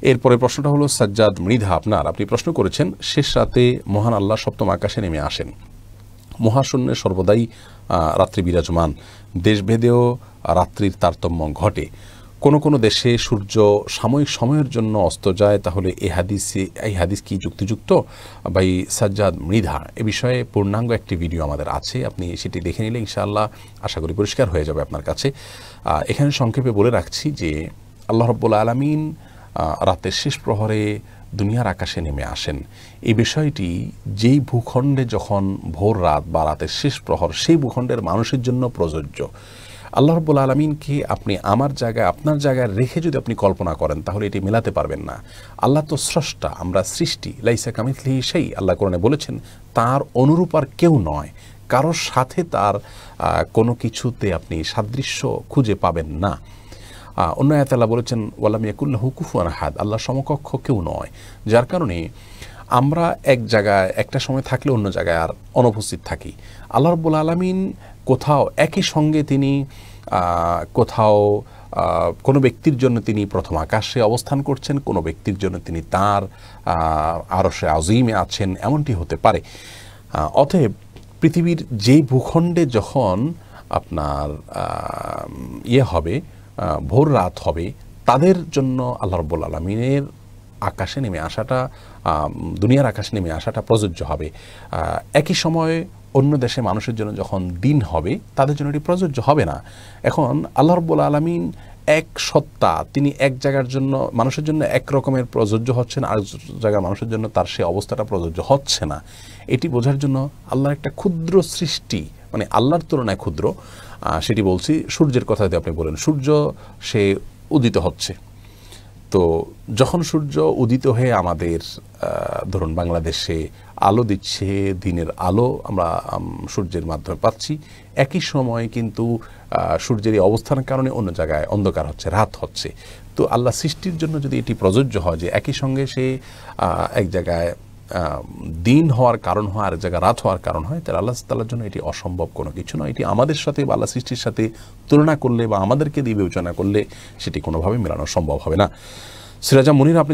এরপরে প্রশ্নটা হলো সাজ্জাদ মৃধা আপনি প্রশ্ন করেছেন, শেষ রাতে মহান আল্লাহ সপ্তম আকাশে নেমে আসেন, মহাশূন্যে সর্বদাই রাত্রি বিরাজমান, দেশভেদেও রাত্রির তারতম্য ঘটে, কোনো কোনো দেশে সূর্য সাময়িক সময়ের জন্য অস্ত যায়, তাহলে এই হাদিস কি যুক্তিযুক্ত? ভাই সাজ্জাদ মৃধা, এ বিষয়ে পূর্ণাঙ্গ একটি ভিডিও আমাদের আছে, আপনি সেটি দেখে নিলে ইনশাআল্লাহ আশা করি পরিষ্কার হয়ে যাবে আপনার কাছে। এখানে সংক্ষেপে বলে রাখছি যে আল্লাহ রাব্বুল আলামিন রাতের শেষ প্রহরে দুনিয়ার আকাশে নেমে আসেন। এই বিষয়টি যেই ভূখণ্ডে যখন ভোর রাত বা রাতের শেষ প্রহর, সেই ভূখণ্ডের মানুষের জন্য প্রযোজ্য। আল্লাহ রাব্বুল আলামিনকে আপনি আমার জায়গায় আপনার জায়গায় রেখে যদি আপনি কল্পনা করেন তাহলে এটি মেলাতে পারবেন না। আল্লাহ তো স্রষ্টা, আমরা সৃষ্টি, লাইসা কামিথলিহি শাই, আল্লাহ কোরআনে বলেছেন তার অনুরূপ আর কেউ নয়, কারোর সাথে তার কোনো কিছুতে আপনি সাদৃশ্য খুঁজে পাবেন না। অন্য আয়াতে আল্লাহ বলেছেন ওয়ালাম ইয়াকুল্লাহু কুফুয়ান আহাদ, আল্লাহ সমকক্ষ কেউ নয়। যার কারণে আমরা এক জায়গায় একটা সময় থাকলে অন্য জায়গায় আর অনুপস্থিত থাকি। আল্লাহ রাব্বুল আলামিন কোথাও একই সঙ্গে তিনি কোথাও কোনো ব্যক্তির জন্য তিনি প্রথম আকাশে অবস্থান করছেন, কোনো ব্যক্তির জন্য তিনি তার আরশে আজিমে আছেন, এমনটি হতে পারে। অতএব পৃথিবীর যেই ভূখণ্ডে যখন আপনার হবে ভোর রাত হবে, তাদের জন্য আল্লাহ রাব্বুল আলামিনের আকাশে নেমে আসাটা, দুনিয়ার আকাশে নেমে আসাটা প্রযোজ্য হবে। একই সময়ে অন্য দেশে মানুষের জন্য যখন দিন হবে, তাদের জন্য এটি প্রযোজ্য হবে না। এখন আল্লাহ রাব্বুল আলামিন এক সত্তা, তিনি এক জায়গার জন্য মানুষের জন্য এক রকমের প্রযোজ্য হচ্ছেন, আর জায়গার মানুষের জন্য তার সে অবস্থাটা প্রযোজ্য হচ্ছে না। এটি বোঝার জন্য আল্লাহর একটা ক্ষুদ্র সৃষ্টি, মানে আল্লাহর তুলনায় ক্ষুদ্র, সেটি বলছি সূর্যের কথা যদি আপনি বলেন, সূর্য সে উদিত হচ্ছে, তো যখন সূর্য উদিত হয়ে আমাদের ধরুন বাংলাদেশে আলো দিচ্ছে, দিনের আলো আমরা সূর্যের মাধ্যমে পাচ্ছি, একই সময় কিন্তু সূর্যের এই অবস্থানের কারণে অন্য জায়গায় অন্ধকার হচ্ছে, রাত হচ্ছে। তো আল্লাহ সৃষ্টির জন্য যদি এটি প্রযোজ্য হয় যে একই সঙ্গে সে এক জায়গায় দিন হওয়ার কারণ হয়, আর এক জায়গায় রাত হওয়ার কারণ হয়, তাহলে আল্লাহ তাআলার জন্য এটি অসম্ভব কোনো কিছু নয়। এটি আমাদের সাথে বা আল্লাহ সৃষ্টির সাথে তুলনা করলে বা আমাদেরকে দিয়ে বিবেচনা করলে সেটি কোনোভাবে মেলানো সম্ভব হবে না। সিরাজা মুনির, আপনি